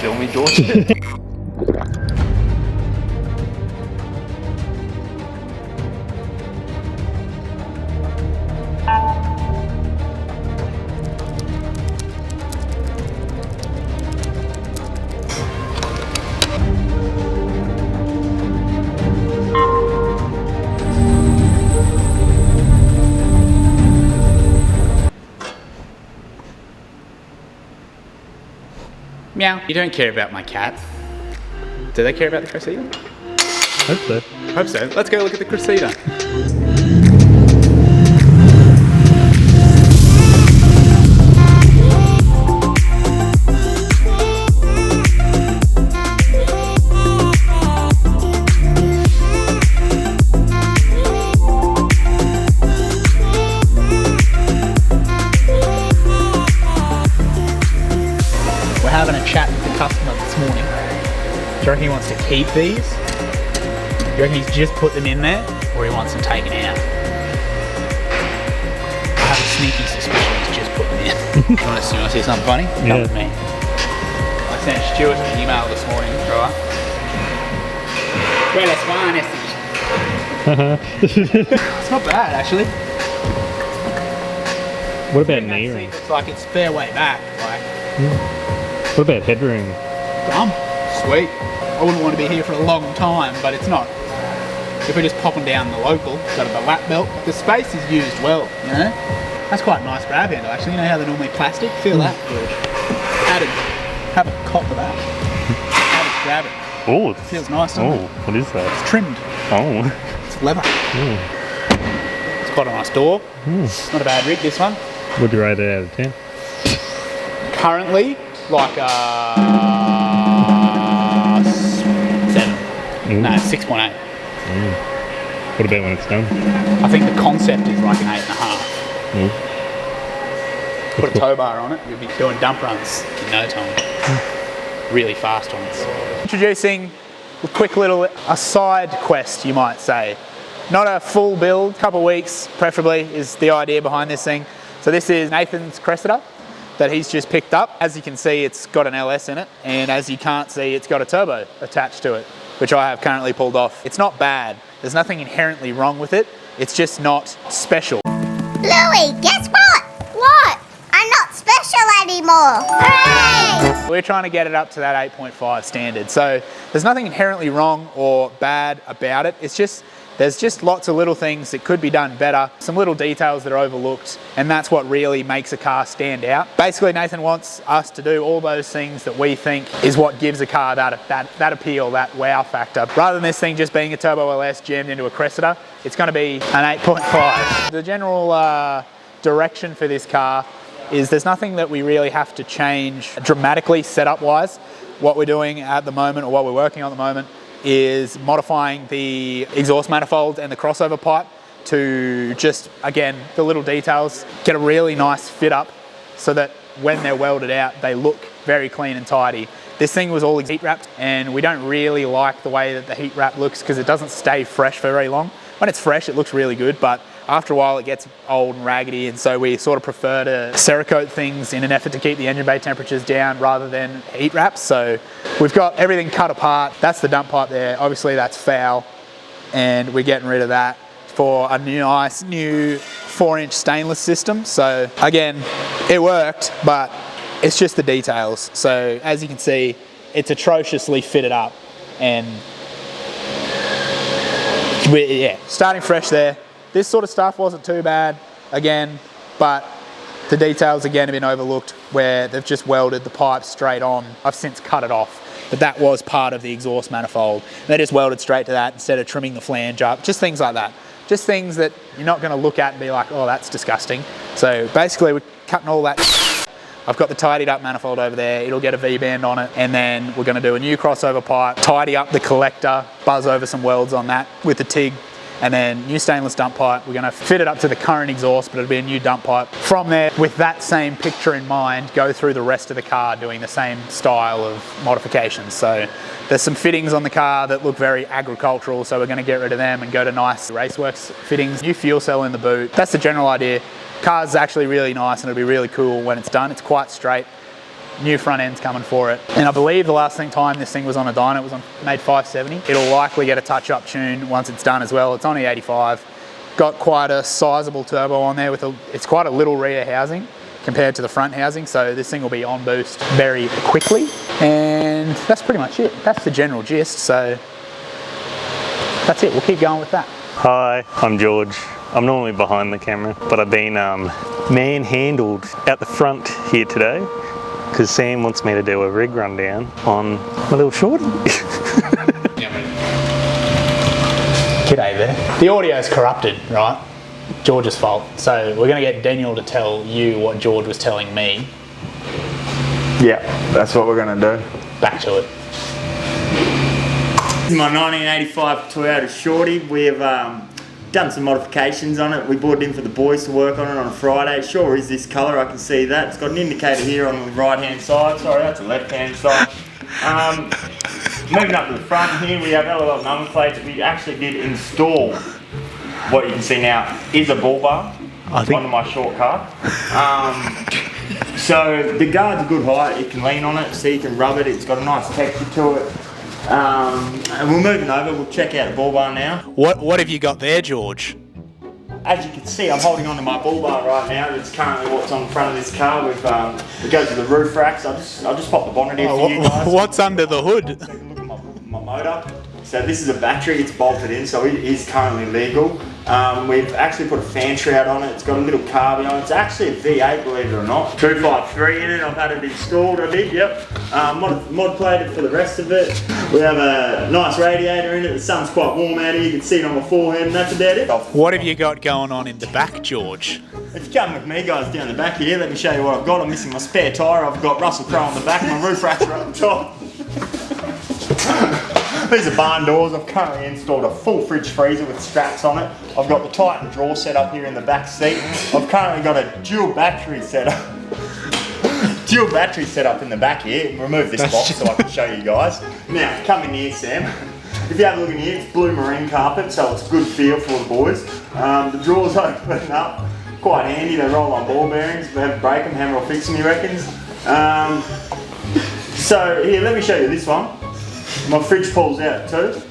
film me, George. Meow. You don't care about my cat. Do they care about the Cressida? Hope so. Hope so. Let's go look at the Cressida. Having a chat with the customer this morning. Do you reckon he wants to keep these? Do you reckon he's just put them in there, or he wants them taken out? I have a sneaky suspicion he's just put them in. You want to see something funny? Come with me. I sent Stuart an email this morning, right? Well, it's fine, it's not bad, actually. What about nearing? It's like it's fair way back, like. What about headroom? Dumb. Sweet. I wouldn't want to be here for a long time, but it's not. If we're just popping down the local, got a lap belt, the space is used well, you know? That's quite a nice grab handle, actually. You know how they're normally plastic? Feel that, George. Have a cop of that. Grab it. Oh, it feels nice, doesn't it? What is that? It's trimmed. Oh. It's leather. It's quite a nice door. It's not a bad rig, this one. Would you rate it out of 10? Currently, like 7. No, 6.8. What about when it's done? I think the concept is like an 8.5. Put a tow bar on it, you'll be doing dump runs in no time. Really fast ones. Introducing a quick little side quest, you might say. Not a full build, couple of weeks preferably is the idea behind this thing. So this is Nathan's Cressida that he's just picked up. As you can see, it's got an LS in it, and as you can't see, it's got a turbo attached to it, which I have currently pulled off. It's not bad. There's nothing inherently wrong with it. It's just not special. Louie, guess what? What? I'm not special anymore. Hooray! We're trying to get it up to that 8.5 standard. So there's nothing inherently wrong or bad about it. It's just, there's just lots of little things that could be done better, some little details that are overlooked, and that's what really makes a car stand out. Basically, Nathan wants us to do all those things that we think is what gives a car that appeal, that wow factor. Rather than this thing just being a Turbo LS jammed into a Cressida, it's going to be an 8.5. The general direction for this car is there's nothing that we really have to change dramatically setup-wise. What we're doing at the moment, or what we're working on at the moment, is modifying the exhaust manifold and the crossover pipe to just, again, the little details, get a really nice fit up so that when they're welded out, they look very clean and tidy. This thing was all heat wrapped, and we don't really like the way that the heat wrap looks because it doesn't stay fresh for very long. When it's fresh, it looks really good, but after a while it gets old and raggedy, and so we sort of prefer to Cerakote things in an effort to keep the engine bay temperatures down rather than heat wraps. So we've got everything cut apart. That's the dump pipe there. Obviously that's foul, and we're getting rid of that for a nice new 4-inch stainless system. So again, it worked, but it's just the details. So as you can see, it's atrociously fitted up, and yeah, starting fresh there. This sort of stuff wasn't too bad, again, but the details again have been overlooked where they've just welded the pipe straight on. I've since cut it off, but that was part of the exhaust manifold. They just welded straight to that instead of trimming the flange up, just things like that. Just things that you're not going to look at and be like, oh, that's disgusting. So basically we're cutting all that. I've got the tidied up manifold over there. It'll get a V-band on it, and then we're going to do a new crossover pipe, tidy up the collector, buzz over some welds on that with the TIG, and then new stainless dump pipe. We're going to fit it up to the current exhaust, but it'll be a new dump pipe. From there, with that same picture in mind, go through the rest of the car doing the same style of modifications. So there's some fittings on the car that look very agricultural, so we're going to get rid of them and go to nice Raceworks fittings. New fuel cell in the boot. That's the general idea. Car's actually really nice, and it'll be really cool when it's done. It's quite straight. new front end's coming for it. And I believe the last time this thing was on a dyno, it was made 570. It'll likely get a touch-up tune once it's done as well. It's on E85. Got quite a sizable turbo on there it's quite a little rear housing compared to the front housing, so this thing will be on boost very quickly. And that's pretty much it. That's the general gist, so that's it. We'll keep going with that. Hi, I'm George. I'm normally behind the camera, but I've been manhandled out the front here today because Sam wants me to do a rig rundown on my little shorty. G'day there. The audio's corrupted, right? George's fault. So we're going to get Daniel to tell you what George was telling me. Yeah, that's what we're going to do. Back to it. This is my 1985 Toyota Shorty. We've done some modifications on it. We brought it in for the boys to work on it on a Friday. It sure is this colour, I can see that. It's got an indicator here on the right hand side. Sorry, that's the left hand side. Moving up to the front here, we have LOL number plates. We actually did install what you can see now is a bull bar onto my short car. So the guard's a good height, you can lean on it so you can rub it, it's got a nice texture to it. And we're moving over, we'll check out the bull bar now. What have you got there, George? As you can see, I'm holding onto my bull bar right now. It's currently what's on the front of this car. It goes to the roof racks. I'll just pop the bonnet here for you guys. What's under the hood? Take a look at my motor. So this is a battery, it's bolted in, so it is currently legal. We've actually put a fan shroud on it, it's got a little carby on it. It's actually a V8, believe it or not. 253 in it, I've had it installed, I did, yep. Mod plated for the rest of it. We have a nice radiator in it, the sun's quite warm out here, you can see it on my forehead, and that's about it. What have you got going on in the back, George? If you come with me guys down the back here, let me show you what I've got. I'm missing my spare tyre, I've got Russell Crowe on the back, my roof racks are up the top. These are barn doors. I've currently installed a full fridge freezer with straps on it. I've got the Titan drawer set up here in the back seat. I've currently got a dual battery set up. In the back here. Remove this box so I can show you guys. Now, come in here, Sam. If you have a look in here, it's blue marine carpet, so it's a good feel for the boys. The drawers open up, quite handy. They roll on ball bearings. If we have to break them, hammer or fix them, he reckons. So here, let me show you this one. My fridge pulls out too,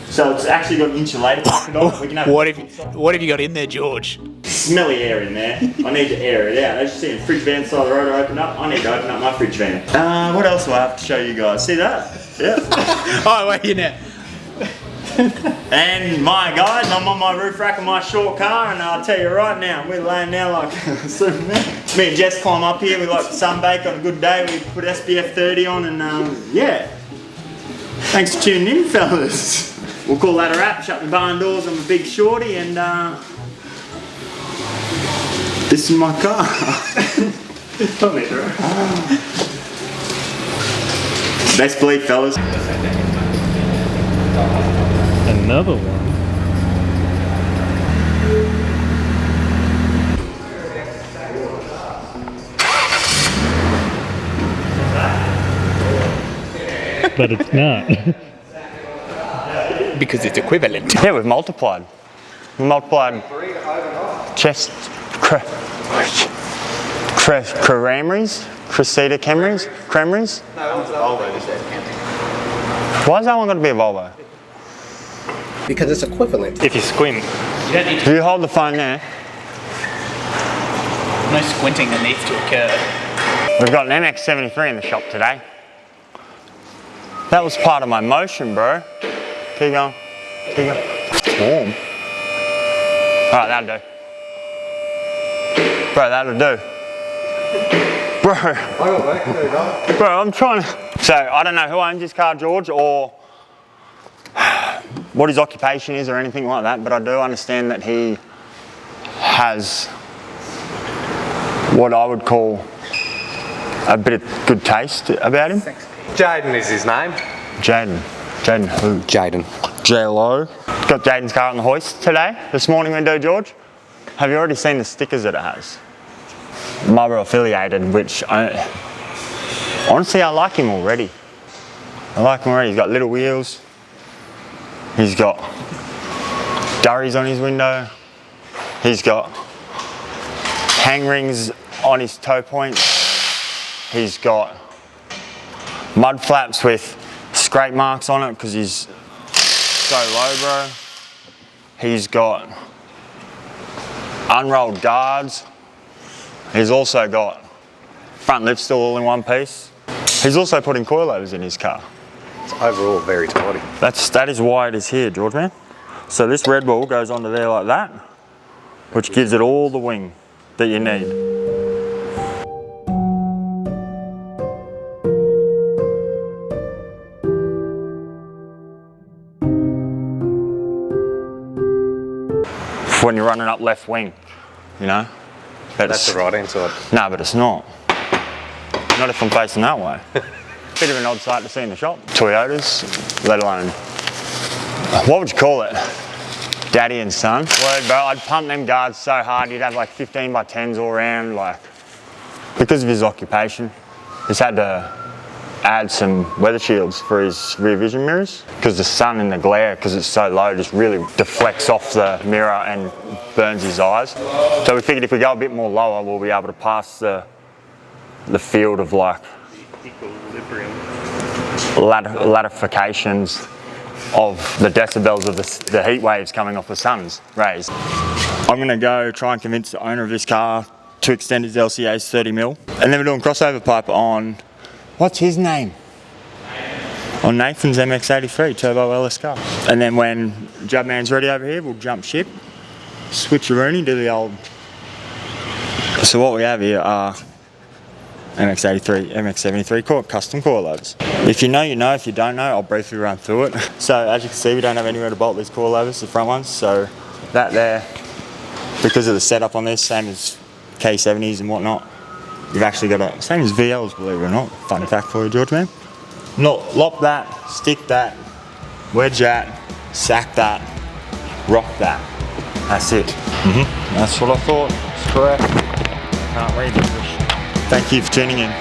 so it's actually got an insulator pocket on it. We can have what have you got in there, George? Smelly air in there. I need to air it out. As you see, the fridge van side of the road open up. I need to open up my fridge van. What else do I have to show you guys? See that? Yeah. Oh, wait, you now. And my guys, I'm on my roof rack of my short car, and I'll tell you right now, we're laying down like Superman. Me and Jess climb up here. We like to sunbake on a good day. We put SPF 30 on, and yeah. Thanks for tuning in, fellas. We'll call that a wrap. Shut the barn doors. I'm a big shorty, and this is my car. Best believe, fellas. Another one. But it's not. Because it's equivalent. Yeah, we've multiplied. Chest Cressida Camrys? Why has that one got to be a Volvo? Because it's equivalent. If you squint. Do you hold the phone there? No squinting that needs to occur. We've got an MX-73 in the shop today. That was part of my motion, bro. Keep going. It's warm. Alright, that'll do. Bro, that'll do. Bro, I'm trying to... So, I don't know who owns this car, George, or what his occupation is or anything like that, but I do understand that he has what I would call a bit of good taste about him. Jaden is his name. Jaden who? Jaden. J-Lo. Got Jaden's car on the hoist today. This morning we do, George. Have you already seen the stickers that it has? Marlboro affiliated, which honestly I like him already. He's got little wheels. He's got durries on his window. He's got hang rings on his toe points. He's got mud flaps with scrape marks on it because he's so low, bro. He's got unrolled guards. He's also got front lip still all in one piece. He's also putting coilovers in his car. It's overall very tidy. That is why it is here, George man. So this red ball goes onto there like that, which gives it all the wing that you need. When you're running up left wing, you know? That's the right hand side. No, but it's not. Not if I'm facing that way. Bit of an odd sight to see in the shop. Toyotas, let alone, what would you call it? Daddy and son. Word, bro, I'd pump them guards so hard, you'd have like 15 by 10s all around, like, because of his occupation. He's had to add some weather shields for his rear vision mirrors because the sun and the glare, because it's so low, just really deflects off the mirror and burns his eyes. So we figured if we go a bit more lower, we'll be able to pass the field of like latifications of the decibels of the heat waves coming off the sun's rays. I'm gonna go try and convince the owner of this car to extend his LCA's 30mm. And then we're doing crossover pipe on, what's his name? On Nathan's MX-83 Turbo LS car. And then when Jubman's ready over here, we'll jump ship, switch a Rooney, do the old. So what we have here are MX-83, MX-73 custom coilovers. If you know, you know. If you don't know, I'll briefly run through it. So as you can see, we don't have anywhere to bolt these coilovers, the front ones. So that there, because of the setup on this, same as K70s and whatnot, you've actually got a, same as VLs, believe it or not. Funny fact for you, George man. Lock that, stick that, wedge that, sack that, rock that. That's it. That's what I thought. It's correct. Can't read English. Thank you for tuning in.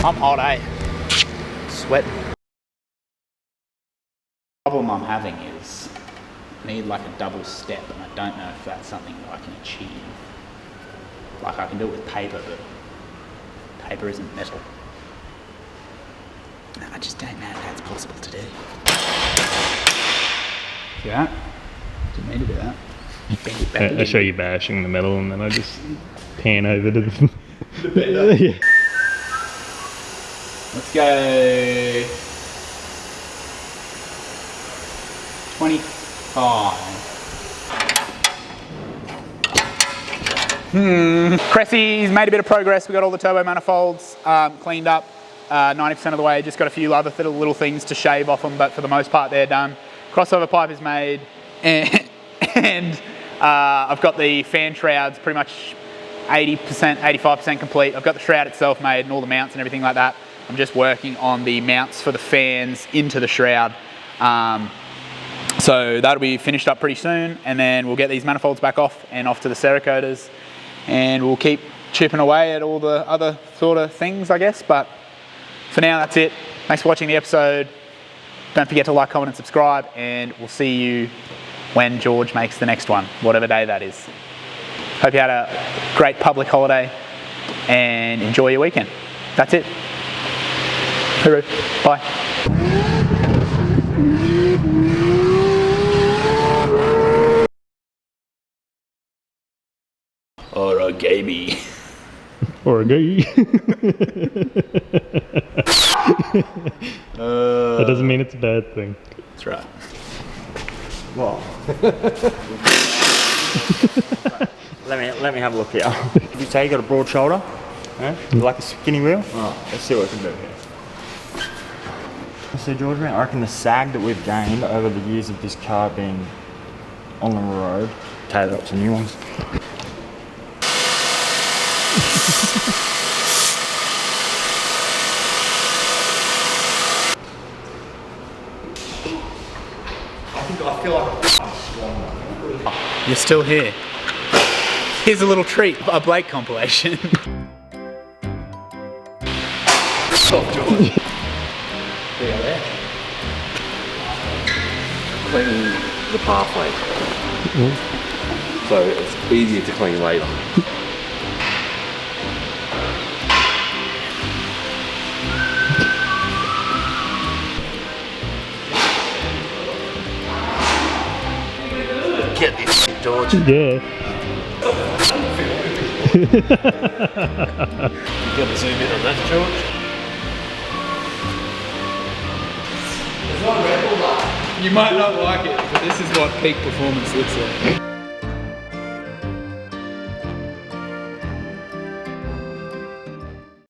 I'm hot, eh? Sweating. The problem I'm having is I need like a double step, and I don't know if that's something that I can achieve. Like I can do it with paper, but paper isn't metal. I just don't know if that's possible to do. See that? Didn't mean to do that. Bend it back I again. show you bashing the metal and then I just pan over to the bender. yeah. Let's go 25. Cressy's made a bit of progress. We got all the turbo manifolds cleaned up 90% of the way. Just got a few other little things to shave off them, but for the most part they're done. Crossover pipe is made, and I've got the fan shrouds pretty much 80%, 85% complete. I've got the shroud itself made and all the mounts and everything like that. I'm just working on the mounts for the fans into the shroud. So that'll be finished up pretty soon, and then we'll get these manifolds back off and off to the Cerakotas, and we'll keep chipping away at all the other sort of things, I guess. But for now, that's it. Thanks for watching the episode. Don't forget to like, comment, and subscribe, and we'll see you when George makes the next one, whatever day that is. Hope you had a great public holiday, and enjoy your weekend. That's it. Hooroo. Bye. Or a gaby. Or a gay. That doesn't mean it's a bad thing. That's right. Well, let me have a look here. Did you say you got a broad shoulder? Yeah? Like a skinny wheel? Oh, let's see what we can do here. So George, I reckon the sag that we've gained over the years of this car being on the road, tailor up some new ones. still here. Here's a little treat, a Blake compilation. Soft George. there. Clean the pathway. So it's easier to clean later. Get this shit, George. Yeah. You gotta zoom in on that, George. You might not like it, but this is what peak performance looks like.